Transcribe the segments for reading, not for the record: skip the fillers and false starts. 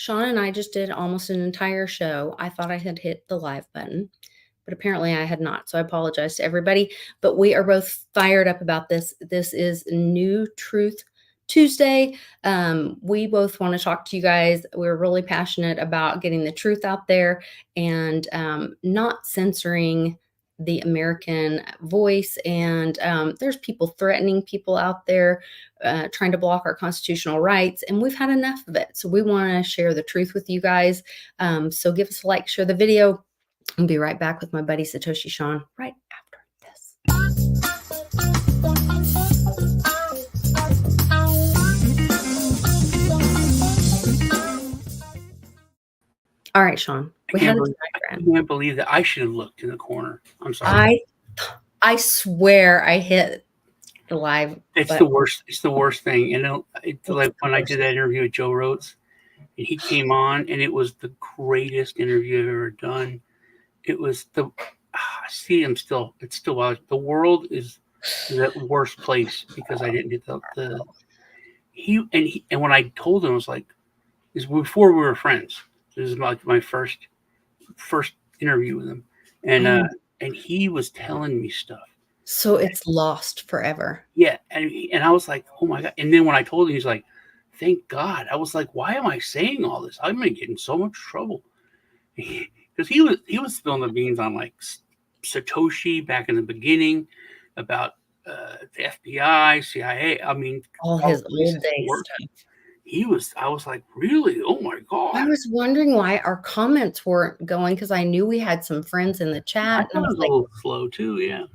Sean and I just did almost an entire show. I thought I had hit the live button, but apparently I had not. So I apologize to everybody. But we are both fired up about this. This is New Truth Tuesday. We both want to talk to you guys. We're really passionate about getting the truth out there and not censoring the American voice. And there's people threatening people out there, trying to block our constitutional rights, and we've had enough of it. So we want to share the truth with you guys. So give us a like, share the video. I'll be right back with my buddy Satoshi Sean right after this. All right, Sean. I can't believe that I should have looked in the corner. I'm sorry. I swear I hit the live. It's the worst. It's the worst thing. And it's like when I did that interview with Joe Rhodes, and he came on, and it was the greatest interview I've ever done. It was see, it's still the world is that worst place because I didn't get and when I told him, I was like, this was before we were friends. This is like my first interview with him, and he was telling me stuff. So it's lost forever. Yeah, and I was like, oh my God! And then when I told him, he's like, thank God. I was like, why am I saying all this? I'm gonna get in so much trouble. Because he was spilling the beans on like Satoshi back in the beginning about the FBI, CIA. I mean, all his old days. I was like, really? Oh my God. I was wondering why our comments weren't going, because I knew we had some friends in the chat. I was like, a little slow too, yeah.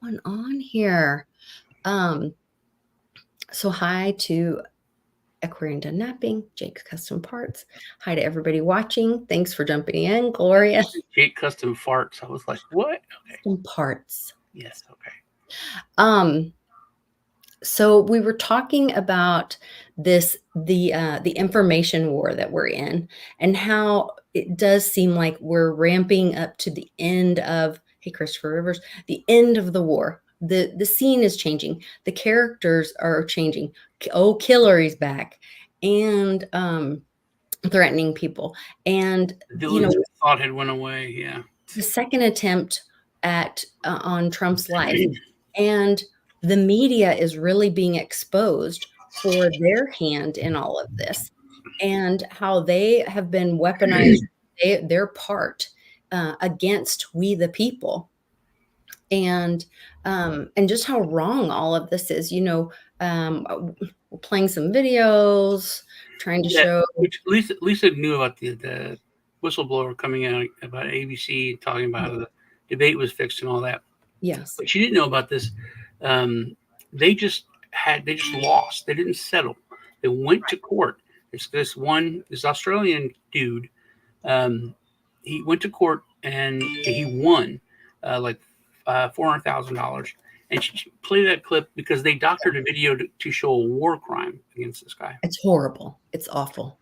What's going on here? So hi to Aquarian Napping, Jake Custom Parts. Hi to everybody watching. Thanks for jumping in, Gloria. Jake Custom Farts. I was like, what? Okay. Custom Parts. Yes, okay. So we were talking about the information war that we're in, and how it does seem like we're ramping up to the end of, hey, Christopher Rivers, the end of the war. The scene is changing. The characters are changing. Oh, Hillary's back, and threatening people. And the thought had went away. Yeah. The second attempt at on Trump's life, and the media is really being exposed for their hand in all of this, and how they have been weaponized their part against we the people, and just how wrong all of this is. We're playing some videos trying to show, which Lisa knew about the whistleblower coming out about ABC talking about how the debate was fixed and all that. Yes, but she didn't know about this. They just lost. They didn't settle. They went to court. This Australian dude, he went to court and he won like $400,000. And she played that clip because they doctored a video to show a war crime against this guy. It's horrible. It's awful.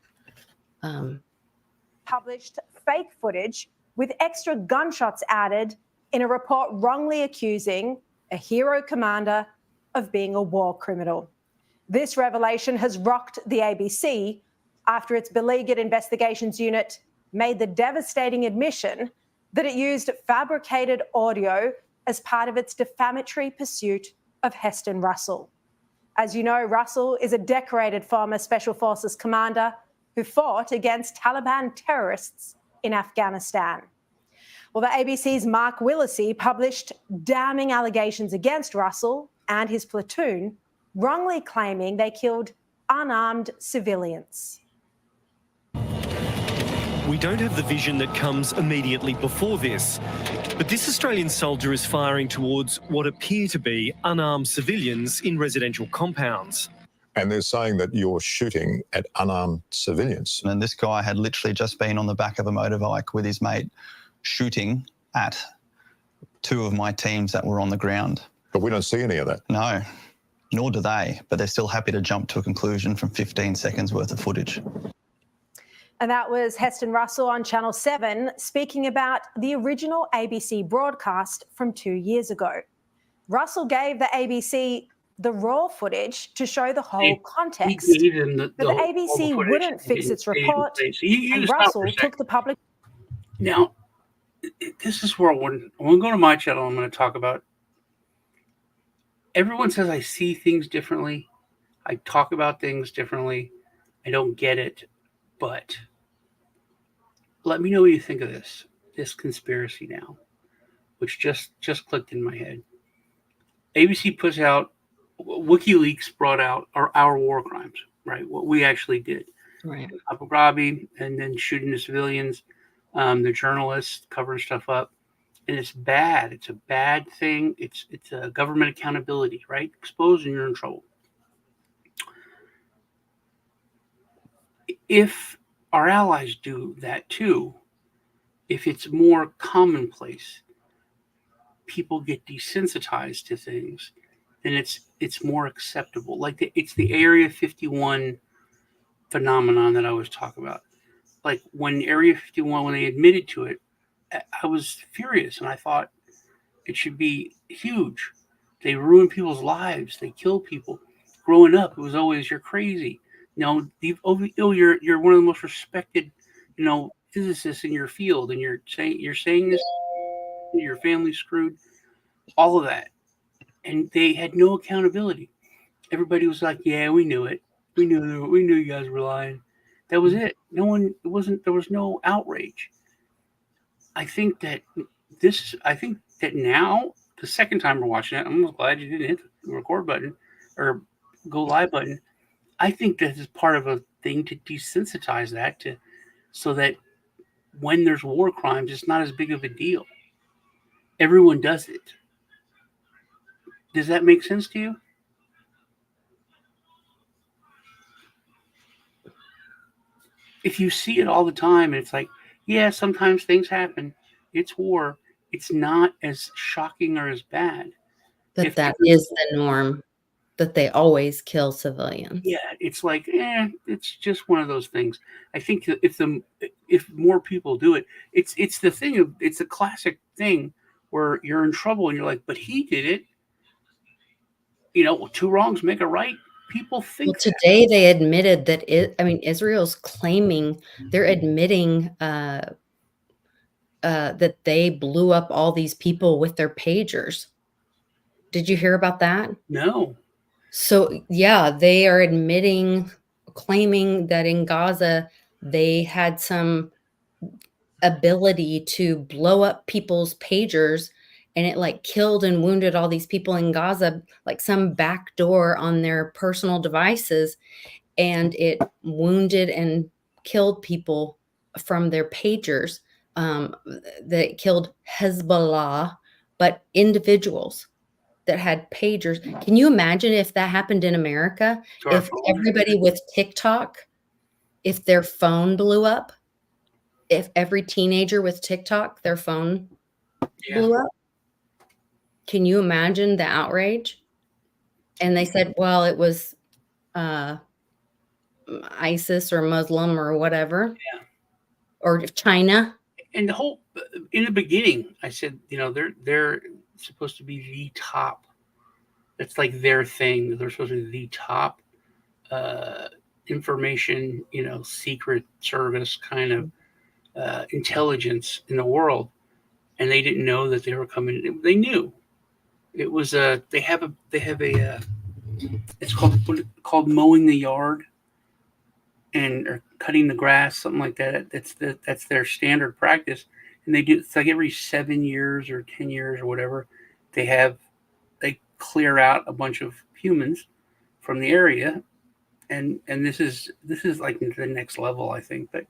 Published fake footage with extra gunshots added in a report wrongly accusing a hero commander of being a war criminal. This revelation has rocked the ABC after its beleaguered investigations unit made the devastating admission that it used fabricated audio as part of its defamatory pursuit of Heston Russell. As you know, Russell is a decorated former Special Forces commander who fought against Taliban terrorists in Afghanistan. Well, the ABC's Mark Willesee published damning allegations against Russell and his platoon, wrongly claiming they killed unarmed civilians. We don't have the vision that comes immediately before this, but this Australian soldier is firing towards what appear to be unarmed civilians in residential compounds. And they're saying that you're shooting at unarmed civilians. And this guy had literally just been on the back of a motorbike with his mate shooting at two of my teams that were on the ground. But we don't see any of that. No, nor do they, but they're still happy to jump to a conclusion from 15 seconds worth of footage. And that was Heston Russell on Channel 7 speaking about the original ABC broadcast from 2 years ago. Russell gave the ABC the raw footage to show the whole He context. gave him But the all the ABC footage wouldn't and fix didn't- its they didn't report, say it. So you and just stop for a Russell took second. the public. Now, this is where when we go to my channel, I'm going to talk about. Everyone says I see things differently. I talk about things differently. I don't get it, but let me know what you think of this conspiracy now, which just clicked in my head. ABC puts out, WikiLeaks brought out our war crimes, right? What we actually did, Right. Abu Dhabi, and then shooting the civilians, the journalists covering stuff up, and it's bad. It's a bad thing. It's a government accountability, right? Exposed and you're in trouble. If our allies do that too, if it's more commonplace, people get desensitized to things, then it's more acceptable. Like it's the Area 51 phenomenon that I was talking about. Like when Area 51, when they admitted to it, I was furious, and I thought it should be huge. They ruin people's lives. They kill people. Growing up, it was always you're crazy. You're one of the most respected, physicists in your field, and you're saying this. Your family's screwed. All of that, and they had no accountability. Everybody was like, "Yeah, we knew it. We knew you guys were lying." That was it. No one. It wasn't. There was no outrage. I think that now, the second time we're watching it, I'm almost glad you didn't hit the record button or go live button. I think this is part of a thing to desensitize so that when there's war crimes, it's not as big of a deal. Everyone does it. Does that make sense to you? If you see it all the time, and it's like, yeah, sometimes things happen. It's war. It's not as shocking or as bad. But that is the norm, that they always kill civilians. Yeah, it's like, it's just one of those things. I think that if more people do it, it's the thing of it's a classic thing where you're in trouble and you're like, but he did it. Two wrongs make a right. People think Well, today they admitted that Israel's claiming they're admitting that they blew up all these people with their pagers. Did you hear about that? No. So yeah, they are claiming that in Gaza they had some ability to blow up people's pagers, and it like killed and wounded all these people in Gaza, like some backdoor on their personal devices, and it wounded and killed people from their pagers. That killed Hezbollah, but individuals that had pagers. Can you imagine if that happened in America? If everybody with TikTok, if their phone blew up, if every teenager with TikTok, their phone blew up? Can you imagine the outrage? And they said, well, it was ISIS or Muslim or whatever, or China. And in the beginning, I said, they're supposed to be the top. It's like their thing. They're supposed to be the top information, secret service kind of intelligence in the world, and they didn't know that they were coming. They knew it was they have a it's called mowing the yard or cutting the grass, something like that. That's their standard practice, and they do it's like every 7 years or 10 years or whatever. They clear out a bunch of humans from the area, and this is like the next level, I think. But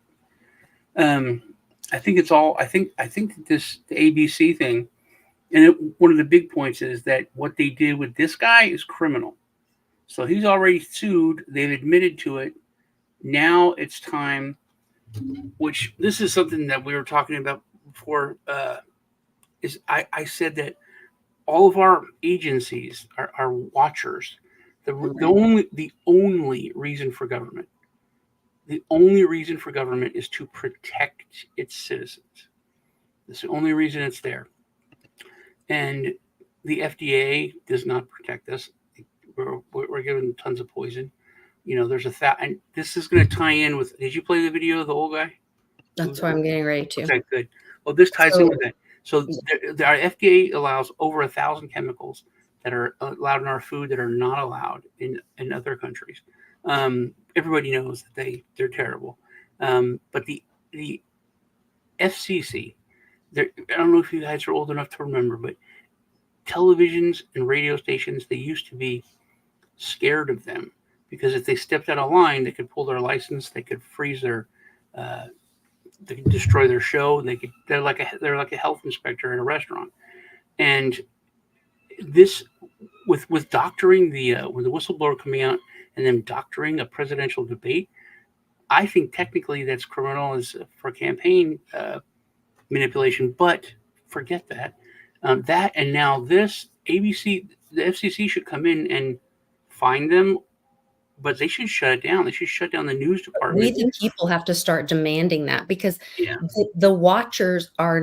I think it's all. I think that the ABC thing, and one of the big points is that what they did with this guy is criminal. So he's already sued. They've admitted to it. Now it's time. Which this is something that we were talking about before. I said that all of our agencies are watchers. The only reason for government. The only reason for government is to protect its citizens. That's the only reason it's there. And the FDA does not protect us. we're giving tons of poison. You know, there's and this is going to tie in with. Did you play the video of the old guy? That's what I'm getting ready to. Okay, good. Well, this ties in with that. So Yeah. our FDA allows over 1,000 chemicals that are allowed in our food that are not allowed in other countries. Everybody knows that they're terrible. But the FCC, I don't know if you guys are old enough to remember, but televisions and radio stations, they used to be scared of them because if they stepped out of line, they could pull their license, they could freeze their, they could destroy their show. They're like a health inspector in a restaurant. And this, with doctoring with the whistleblower coming out and then doctoring a presidential debate, I think technically that's criminal as for campaign manipulation. But forget that. That and now this ABC, the FCC should come in and find them, but they should shut it down. They should shut down the news department. We the people have to start demanding that because Yeah. the watchers are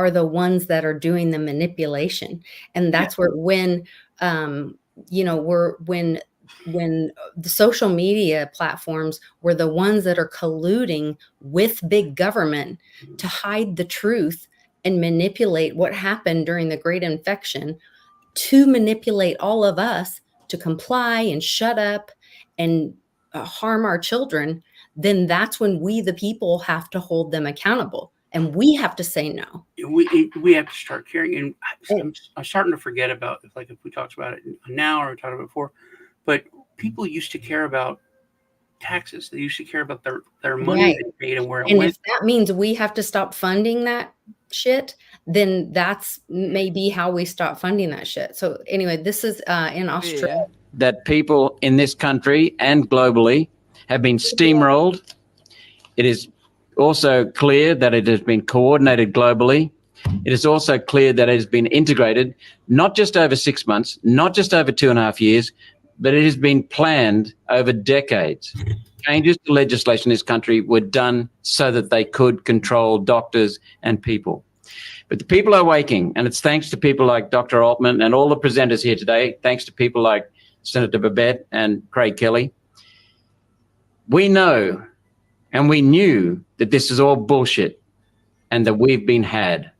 the ones that are doing the manipulation, and that's where when when the social media platforms were the ones that are colluding with big government to hide the truth and manipulate what happened during the Great Infection, to manipulate all of us to comply and shut up and harm our children, then that's when we, the people, have to hold them accountable. And we have to say no. We have to start caring. And I'm starting to forget about, like, if we talked about it now or we talked about it before, but people used to care about taxes. They used to care about their money Right. they paid and where it And went. if that means we have to stop funding that shit, then that's maybe how we stop funding that shit. So anyway, this is in Australia. That people in this country and globally have been steamrolled. It is also clear that it has been coordinated globally. It is also clear that it has been integrated, not just over 6 months, not just over 2.5 years, but it has been planned over decades. Changes to legislation in this country were done so that they could control doctors and people. But the people are waking, and it's thanks to people like Dr. Altman and all the presenters here today, thanks to people like Senator Babette and Craig Kelly. We know and we knew that this is all bullshit and that we've been had.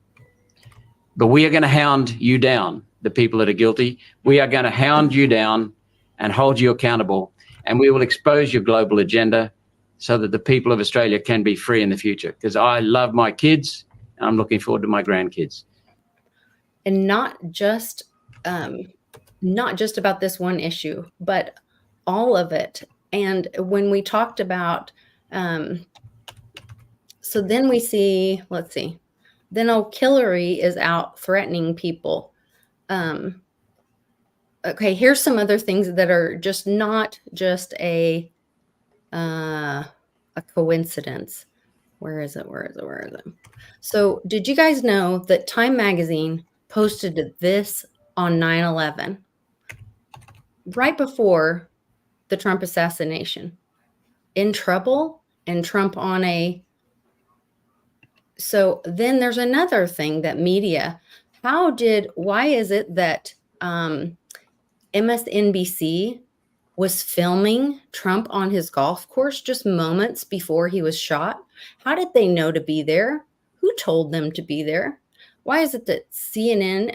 But we are going to hound you down, the people that are guilty. We are going to hound you down and hold you accountable, and we will expose your global agenda so that the people of Australia can be free in the future. Because I love my kids, and I'm looking forward to my grandkids. And not just about this one issue, but all of it. And when we talked about, so then we see, let's see, then old Hillary is out threatening people. Okay, here's some other things that are just not just a coincidence. Where is it? So did you guys know that Time Magazine posted this on 9/11, right before the Trump assassination? In trouble, and Trump on a... So then there's another thing that media, why is it that MSNBC was filming Trump on his golf course just moments before he was shot? How did they know to be there? Who told them to be there? Why is it that CNN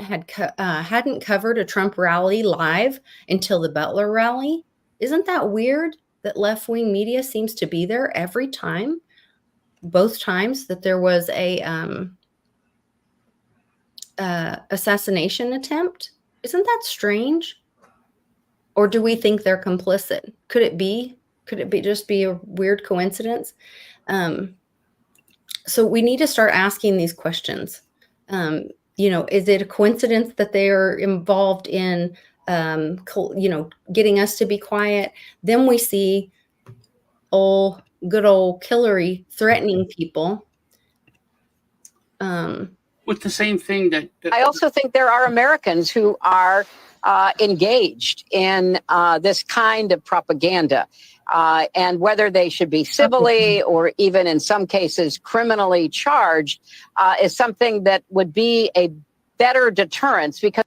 hadn't covered a Trump rally live until the Butler rally? Isn't that weird that left-wing media seems to be there every time? Both times that there was a assassination attempt? Isn't that strange? Or do we think they're complicit? Could it be just be a weird coincidence? So we need to start asking these questions. Is it a coincidence that they are involved in, getting us to be quiet? Then we see good old Hillary threatening people. With the same thing that I also think there are Americans who are engaged in this kind of propaganda, and whether they should be civilly or even in some cases criminally charged is something that would be a better deterrence, because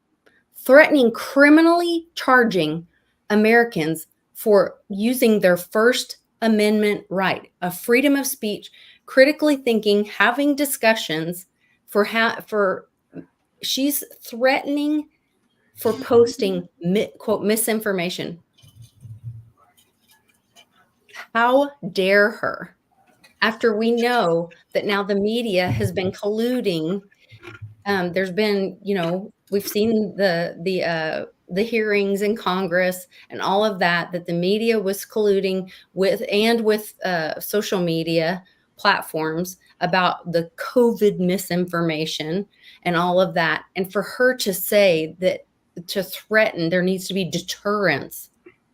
threatening criminally charging Americans for using their First Amendment right of freedom of speech, critically thinking, having discussions for she's threatening for posting quote misinformation. How dare her? After we know that now the media has been colluding. There's been, we've seen the hearings in Congress and all of that the media was colluding with social media platforms about the COVID misinformation and all of that. And for her to say that, to threaten there needs to be deterrence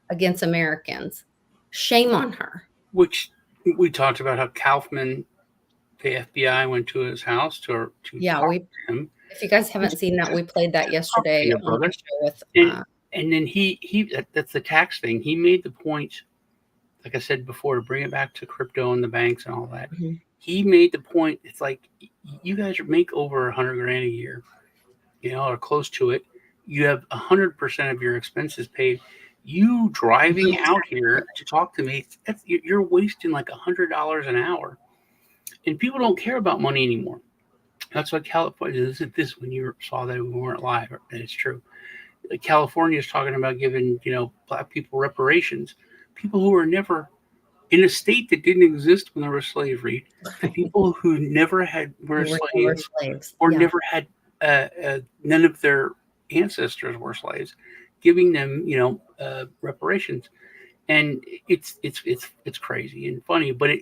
against Americans, shame on her. Which we talked about how Kaufman, the FBI, went to his house to Yeah, talk to him. if you guys haven't seen that, we played that yesterday on the show with and then that's the tax thing. He made the point, like I said before, to bring it back to crypto and the banks and all that. Mm-hmm. He made the point, it's like, you guys make over $100,000 a year, or close to it. You have 100% of your expenses paid. You driving out here to talk to me, you're wasting like $100 an hour. And people don't care about money anymore. That's why California, this when you saw that we weren't live, and it's true. California is talking about giving, Black people reparations. People who were never in a state that didn't exist when there was slavery, people who never were slaves or never had none of their ancestors were slaves, giving them, reparations. And it's crazy and funny, but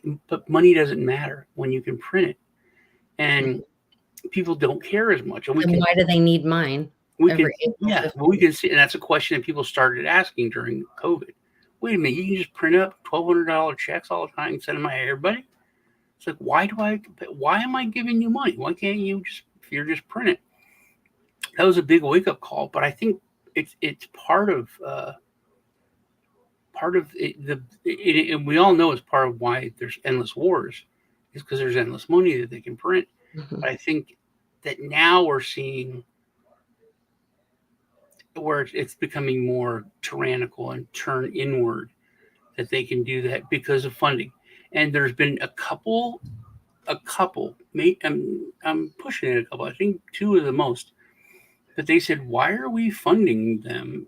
money doesn't matter when you can print it, and people don't care as much. And why do they need mine? We can see, and that's a question that people started asking during COVID. Wait a minute, you can just print up $1,200 checks all the time and send them to everybody? It's like, why am I giving you money? Why can't you just print it? That was a big wake up call, but I think it's part of it, and we all know it's part of why there's endless wars, is because there's endless money that they can print. Mm-hmm. But I think that now we're seeing where it's becoming more tyrannical and turn inward, that they can do that because of funding. And there's been a couple, I'm pushing it a couple, I think 2 of the most, that they said, why are we funding them,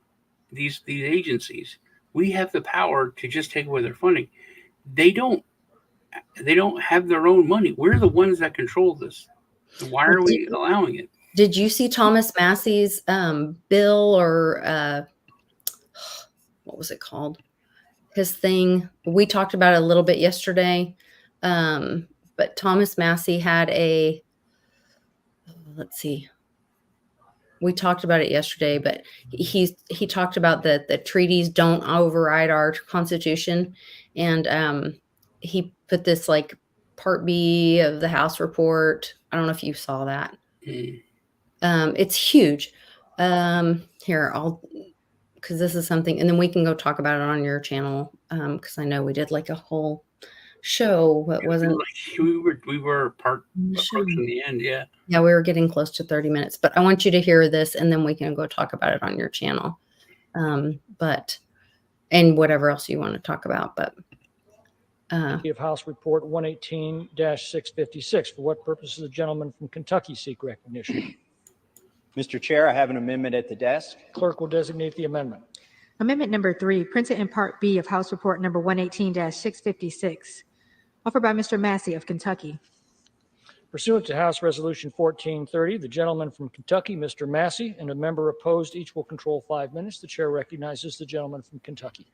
these agencies? We have the power to just take away their funding. They don't have their own money. We're the ones that control this. Why are we allowing it? Did you see Thomas Massey's bill, or what was it called? His thing. We talked about it a little bit yesterday. But Thomas Massey had let's see. We talked about it yesterday, but he talked about that the treaties don't override our Constitution. And he put this like Part B of the House report. I don't know if you saw that. It's huge. Here, because this is something, and then we can go talk about it on your channel. Because I know we did like a whole show, but wasn't we were approaching the end. Yeah, we were getting close to 30 minutes. But I want you to hear this, and then we can go talk about it on your channel. And whatever else you want to talk about, but. Of House Report 118-656. For what purpose does the gentleman from Kentucky seek recognition? Mr. Chair, I have an amendment at the desk. Clerk will designate the amendment. Amendment number 3, printed in Part B of House Report number 118-656, offered by Mr. Massey of Kentucky. Pursuant to House Resolution 1430, the gentleman from Kentucky, Mr. Massey, and a member opposed, each will control 5 minutes. The chair recognizes the gentleman from Kentucky.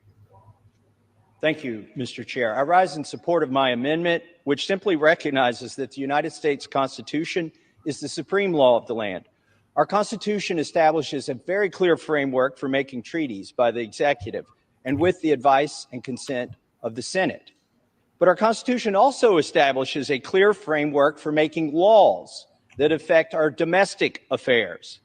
Thank you, Mr. Chair. I rise in support of my amendment, which simply recognizes that the United States Constitution is the supreme law of the land. Our Constitution establishes a very clear framework for making treaties by the executive and with the advice and consent of the Senate. But our Constitution also establishes a clear framework for making laws that affect our domestic affairs.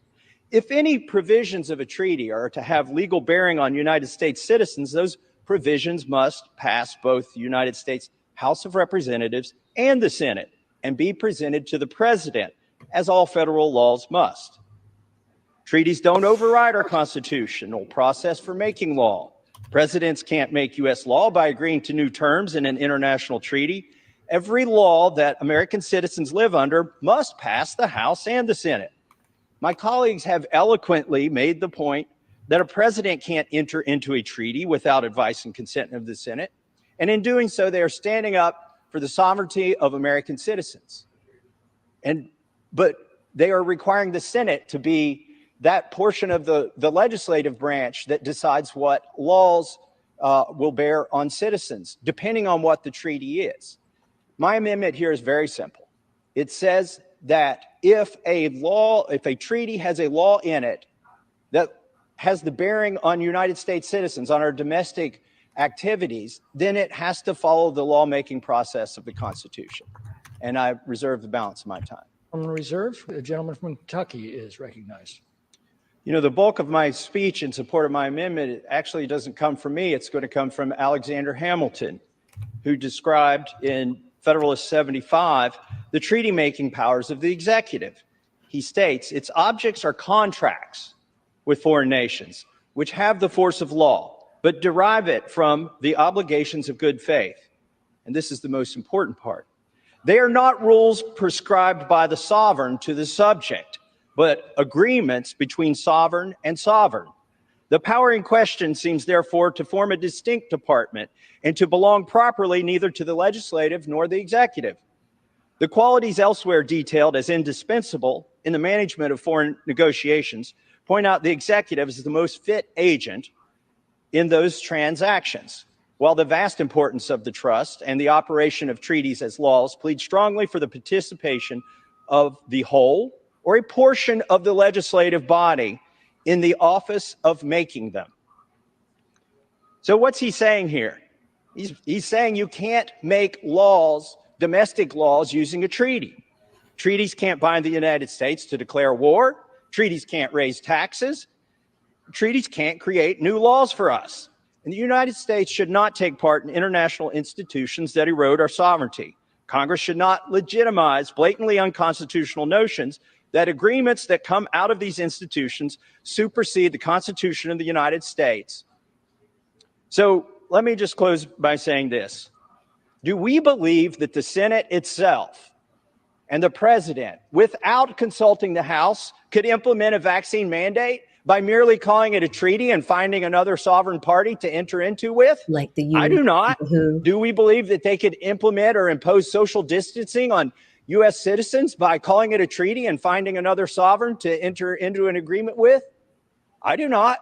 If any provisions of a treaty are to have legal bearing on United States citizens, those provisions must pass both the United States House of Representatives and the Senate and be presented to the President, as all federal laws must. Treaties don't override our constitutional process for making law. Presidents can't make U.S. law by agreeing to new terms in an international treaty. Every law that American citizens live under must pass the House and the Senate. My colleagues have eloquently made the point that a president can't enter into a treaty without advice and consent of the Senate. And in doing so, they are standing up for the sovereignty of American citizens. But they are requiring the Senate to be that portion of the legislative branch that decides what laws will bear on citizens, depending on what the treaty is. My amendment here is very simple. It says that if a treaty has a law in it that has the bearing on United States citizens, on our domestic activities, then it has to follow the lawmaking process of the Constitution. And I reserve the balance of my time. On reserve, the gentleman from Kentucky is recognized. You know, the bulk of my speech in support of my amendment actually doesn't come from me. It's going to come from Alexander Hamilton, who described in Federalist 75 the treaty-making powers of the executive. He states, its objects are contracts with foreign nations, which have the force of law, but derive it from the obligations of good faith. And this is the most important part. They are not rules prescribed by the sovereign to the subject, but agreements between sovereign and sovereign. The power in question seems therefore to form a distinct department and to belong properly neither to the legislative nor the executive. The qualities elsewhere detailed as indispensable in the management of foreign negotiations point out the executive as the most fit agent in those transactions, while the vast importance of the trust and the operation of treaties as laws plead strongly for the participation of the whole or a portion of the legislative body in the office of making them. So what's he saying here? He's saying you can't make laws, domestic laws, using a treaty. Treaties can't bind the United States to declare war. Treaties can't raise taxes. Treaties can't create new laws for us. And the United States should not take part in international institutions that erode our sovereignty. Congress should not legitimize blatantly unconstitutional notions that agreements that come out of these institutions supersede the Constitution of the United States. So let me just close by saying this. Do we believe that the Senate itself and the president, without consulting the House, could implement a vaccine mandate by merely calling it a treaty and finding another sovereign party to enter into with? Like the I do not. Do we believe that they could implement or impose social distancing on U.S. citizens by calling it a treaty and finding another sovereign to enter into an agreement with? I do not.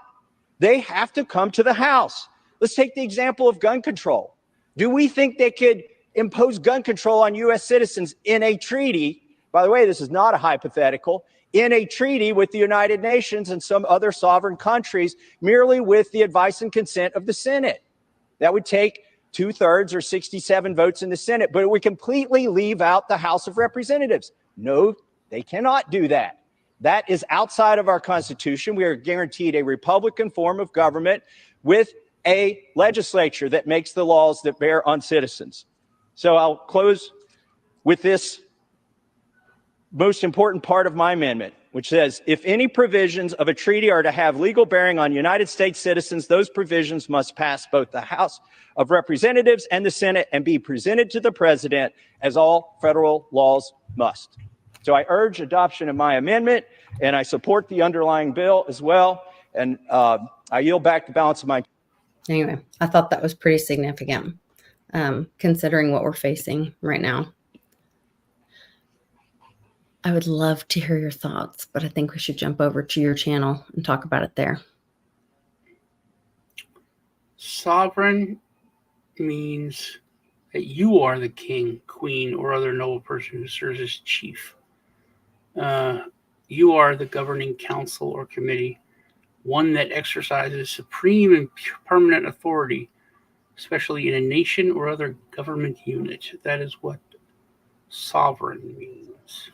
They have to come to the House. Let's take the example of gun control. Do we think they could impose gun control on U.S. citizens in a treaty? By the way, this is not a hypothetical. In a treaty with the United Nations and some other sovereign countries, merely with the advice and consent of the Senate. That would take 2/3 or 67 votes in the Senate, but it would completely leave out the House of Representatives. No, they cannot do that. That is outside of our Constitution. We are guaranteed a Republican form of government with a legislature that makes the laws that bear on citizens. So I'll close with this most important part of my amendment, which says, if any provisions of a treaty are to have legal bearing on United States citizens, those provisions must pass both the House of Representatives and the Senate and be presented to the president, as all federal laws must. So I urge adoption of my amendment, and I support the underlying bill as well. And I yield back the balance of my time. Anyway, I thought that was pretty significant, considering what we're facing right now. I would love to hear your thoughts, but I think we should jump over to your channel and talk about it there. Sovereign means that you are the king, queen, or other noble person who serves as chief. You are the governing council or committee, one that exercises supreme and permanent authority, especially in a nation or other government unit. That is what sovereign means.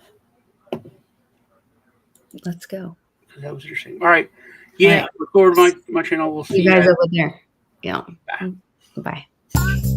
Let's go. That was what you're saying. All right. Yeah, all right. Record my channel. We'll see you guys over there. Yeah. Bye. Bye.